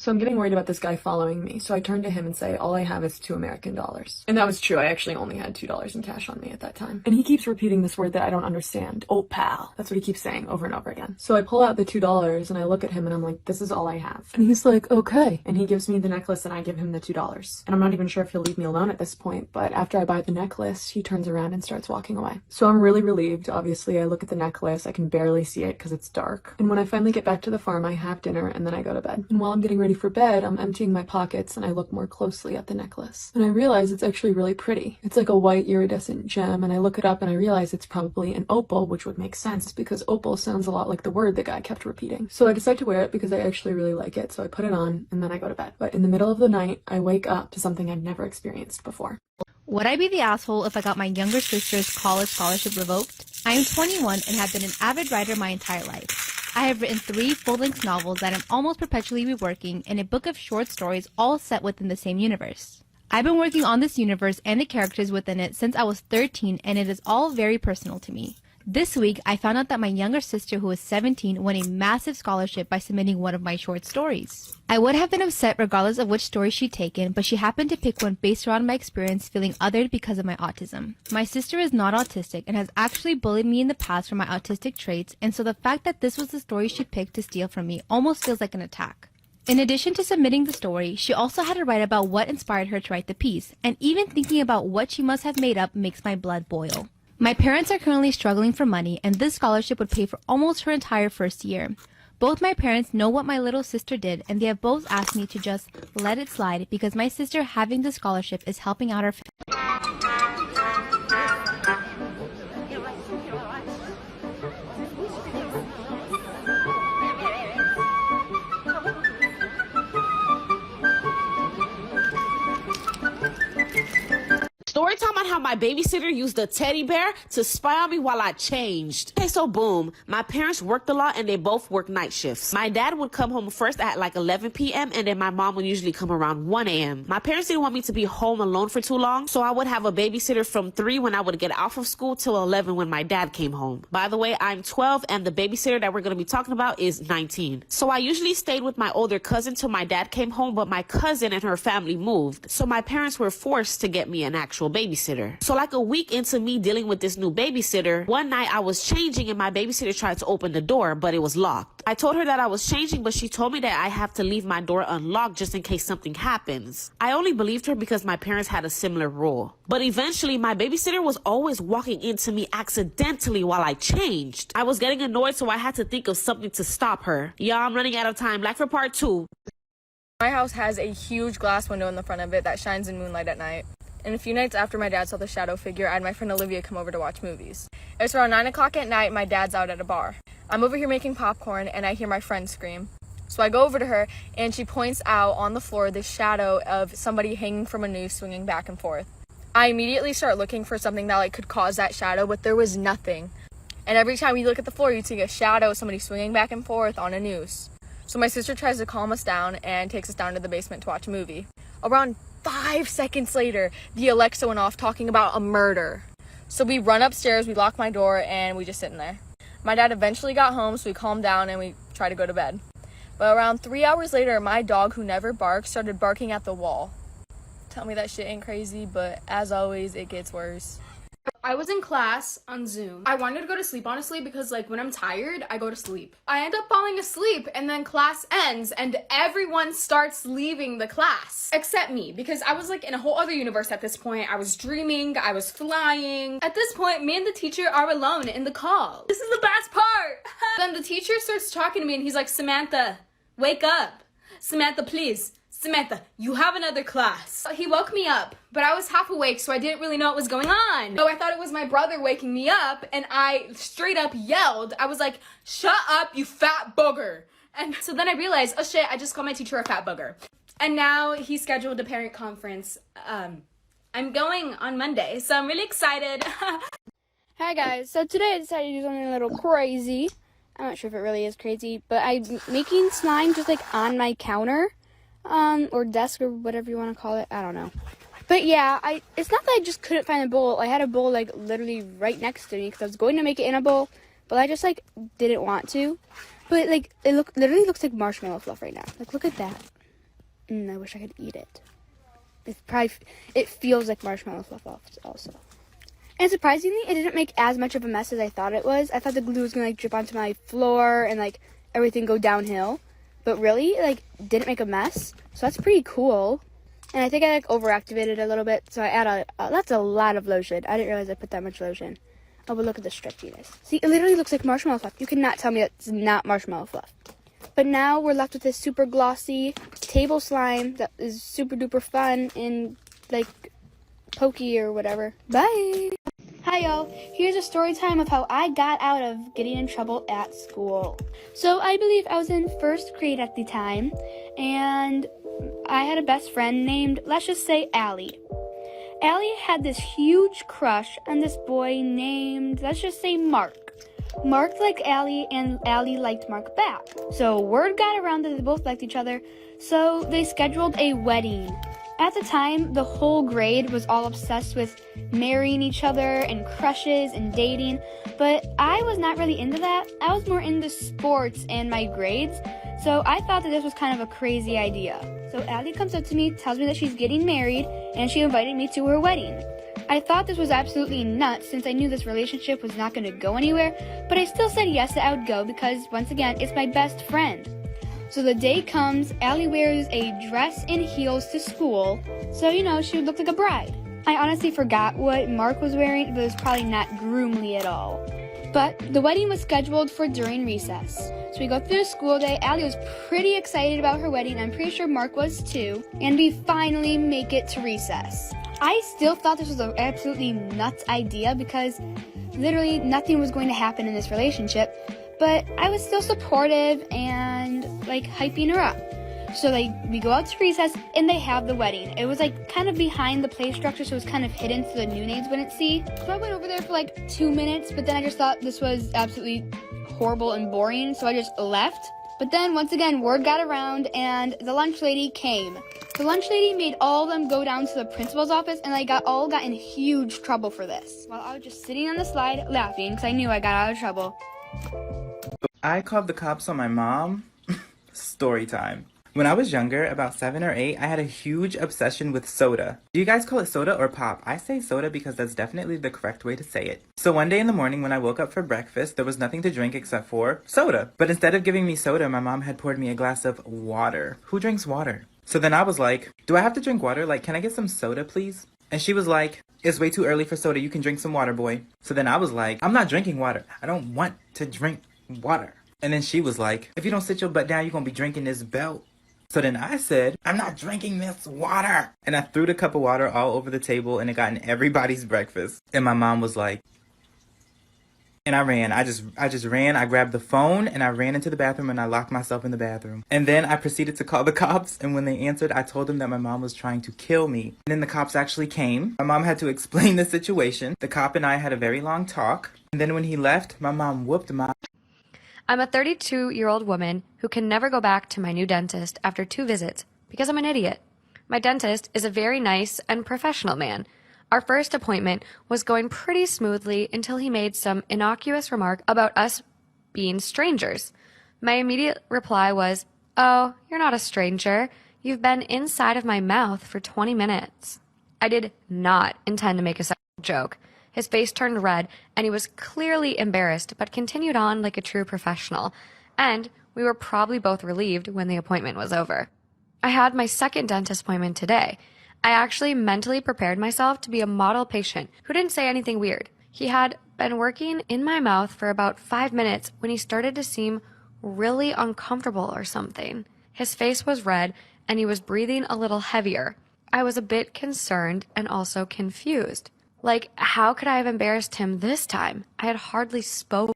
So I'm getting worried about this guy following me, so I turn to him and say, all I have is $2 American. And that was true, I actually only had $2 in cash on me at that time. And he keeps repeating this word that I don't understand. Oh, pal. That's what he keeps saying over and over again. So I pull out the $2 and I look at him and I'm like, this is all I have. And he's like, okay. And he gives me the necklace and I give him the $2. And I'm not even sure if he'll leave me alone at this point, but after I buy the necklace, he turns around and starts walking away. So I'm really relieved. Obviously, I look at the necklace, I can barely see it because it's dark. And when I finally get back to the farm, I have dinner and then I go to bed. And while I'm getting ready for bed, I'm emptying my pockets and I look more closely at the necklace. And I realize it's actually really pretty. It's like a white iridescent gem, and I look it up and I realize it's probably an opal, which would make sense because opal sounds a lot like the word the guy kept repeating. So I decide to wear it because I actually really like it, so I put it on and then I go to bed. But in the middle of the night, I wake up to something I'd never experienced before. Would I be the asshole if I got my younger sister's college scholarship revoked? I am 21 and have been an avid writer my entire life. I have written 3 full-length novels that I'm almost perpetually reworking and a book of short stories all set within the same universe. I've been working on this universe and the characters within it since I was 13, and it is all very personal to me. This week, I found out that my younger sister, who is 17, won a massive scholarship by submitting one of my short stories. I would have been upset regardless of which story she'd taken, but she happened to pick one based around my experience feeling othered because of my autism. My sister is not autistic and has actually bullied me in the past for my autistic traits, and so the fact that this was the story she picked to steal from me almost feels like an attack. In addition to submitting the story, she also had to write about what inspired her to write the piece, and even thinking about what she must have made up makes my blood boil. My parents are currently struggling for money, and this scholarship would pay for almost her entire first year. Both my parents know what my little sister did, and they have both asked me to just let it slide because my sister having the scholarship is helping out our family. Story time on how my babysitter used a teddy bear to spy on me while I changed. Okay, so boom. My parents worked a lot and they both worked night shifts. My dad would come home first at like 11 p.m. and then my mom would usually come around 1 a.m. My parents didn't want me to be home alone for too long, so I would have a babysitter from 3 when I would get off of school till 11 when my dad came home. By the way, I'm 12 and the babysitter that we're going to be talking about is 19. So I usually stayed with my older cousin till my dad came home, but my cousin and her family moved. So my parents were forced to get me an actual babysitter. So like a week into me dealing with this new babysitter, one night I was changing and my babysitter tried to open the door, but it was locked. I told her that I was changing, but she told me that I have to leave my door unlocked just in case something happens. I only believed her because my parents had a similar rule. But eventually my babysitter was always walking into me accidentally while I changed. I was getting annoyed, so I had to think of something to stop her. Yeah, I'm running out of time. Like for part 2. My house has a huge glass window in the front of it that shines in moonlight at night. And a few nights after my dad saw the shadow figure, I had my friend Olivia come over to watch movies. It was around 9 o'clock at night, my dad's out at a bar. I'm over here making popcorn and I hear my friend scream. So I go over to her and she points out on the floor the shadow of somebody hanging from a noose swinging back and forth. I immediately start looking for something that could cause that shadow, but there was nothing. And every time you look at the floor, you'd see a shadow of somebody swinging back and forth on a noose. So my sister tries to calm us down and takes us down to the basement to watch a movie. Around 5 seconds later, the Alexa went off talking about a murder. So we run upstairs, we lock my door, and we just sit in there. My dad eventually got home, so we calmed down and we tried to go to bed. But around 3 hours later, my dog, who never barks, started barking at the wall. Tell me that shit ain't crazy, but as always, it gets worse. I was in class on Zoom. I wanted to go to sleep, honestly, because when I'm tired, I go to sleep. I end up falling asleep and then class ends and everyone starts leaving the class except me, because I was in a whole other universe at this point. I was dreaming, I was flying. At this point, me and the teacher are alone in the call. This is the best part. Then the teacher starts talking to me and he's like, Samantha, wake up. Samantha, please. Samantha, you have another class. He woke me up, but I was half awake, so I didn't really know what was going on. So I thought it was my brother waking me up, and I straight up yelled. I was like, shut up, you fat booger. And so then I realized, oh shit, I just called my teacher a fat booger. And now he scheduled a parent conference. I'm going on Monday, so I'm really excited. Hi guys, so today I decided to do something a little crazy. I'm not sure if it really is crazy, but I'm making slime just on my counter. Or desk, or whatever you want to call it. I don't know. But yeah, it's not that I just couldn't find a bowl. I had a bowl literally right next to me because I was going to make it in a bowl, but I just didn't want to. But it literally looks like marshmallow fluff right now. Look at that. I wish I could eat it. It feels like marshmallow fluff also. And surprisingly, it didn't make as much of a mess as I thought it was. I thought the glue was gonna like drip onto my floor and like everything go downhill. But really, like, didn't make a mess. So that's pretty cool. And I think I like overactivated a little bit. So I add that's a lot of lotion. I didn't realize I put that much lotion. Oh, but look at the stretchiness. See, it literally looks like marshmallow fluff. You cannot tell me it's not marshmallow fluff. But now we're left with this super glossy table slime that is super duper fun and like pokey or whatever. Bye! Hi y'all, here's a story time of how I got out of getting in trouble at school. So I believe I was in first grade at the time, and I had a best friend named, let's just say, Allie. Allie had this huge crush on this boy named, let's just say, Mark. Mark liked Allie, and Allie liked Mark back. So word got around that they both liked each other, so they scheduled a wedding. At the time, the whole grade was all obsessed with marrying each other and crushes and dating, but I was not really into that. I was more into sports and my grades, so I thought that this was kind of a crazy idea. So Allie comes up to me, tells me that she's getting married, and she invited me to her wedding. I thought this was absolutely nuts since I knew this relationship was not going to go anywhere, but I still said yes that I would go because, once again, it's my best friend. So the day comes, Allie wears a dress and heels to school, so, she would look like a bride. I honestly forgot what Mark was wearing, but it was probably not groomly at all. But the wedding was scheduled for during recess. So we go through the school day. Allie was pretty excited about her wedding. I'm pretty sure Mark was too. And we finally make it to recess. I still thought this was an absolutely nuts idea because literally nothing was going to happen in this relationship. But I was still supportive and hyping her up. So we go out to recess and they have the wedding. It was kind of behind the play structure, so it was kind of hidden so the new neighbors wouldn't see. So I went over there for 2 minutes, but then I just thought this was absolutely horrible and boring, so I just left. But then once again, word got around and the lunch lady came. The lunch lady made all of them go down to the principal's office, and they all got in huge trouble for this. While I was just sitting on the slide laughing because I knew I got out of trouble. I called the cops on my mom. Story time. When I was younger, about 7 or 8, I had a huge obsession with soda. Do you guys call it soda or pop? I say soda because that's definitely the correct way to say it. So one day in the morning when I woke up for breakfast, there was nothing to drink except for soda. But instead of giving me soda, my mom had poured me a glass of water. Who drinks water? So then I was like, do I have to drink water? Can I get some soda, please? And she was like, it's way too early for soda. You can drink some water, boy. So then I was like, I'm not drinking water. I don't want to drink water. And then she was like, if you don't sit your butt down, you're going to be drinking this belt. So then I said, I'm not drinking this water. And I threw the cup of water all over the table and it got in everybody's breakfast. And my mom was like, and I ran. I just ran. I grabbed the phone and I ran into the bathroom and I locked myself in the bathroom. And then I proceeded to call the cops. And when they answered, I told them that my mom was trying to kill me. And then the cops actually came. My mom had to explain the situation. The cop and I had a very long talk. And then when he left, my mom whooped my... I'm a 32-year-old woman who can never go back to my new dentist after 2 visits because I'm an idiot. My dentist is a very nice and professional man. Our first appointment was going pretty smoothly until he made some innocuous remark about us being strangers. My immediate reply was, "Oh, you're not a stranger. You've been inside of my mouth for 20 minutes. I did not intend to make a sexual joke. His face turned red, and he was clearly embarrassed, but continued on like a true professional. And we were probably both relieved when the appointment was over. I had my second dentist appointment today. I actually mentally prepared myself to be a model patient who didn't say anything weird. He had been working in my mouth for about 5 minutes when he started to seem really uncomfortable or something. His face was red, and he was breathing a little heavier. I was a bit concerned and also confused. How could I have embarrassed him this time? I had hardly spoken.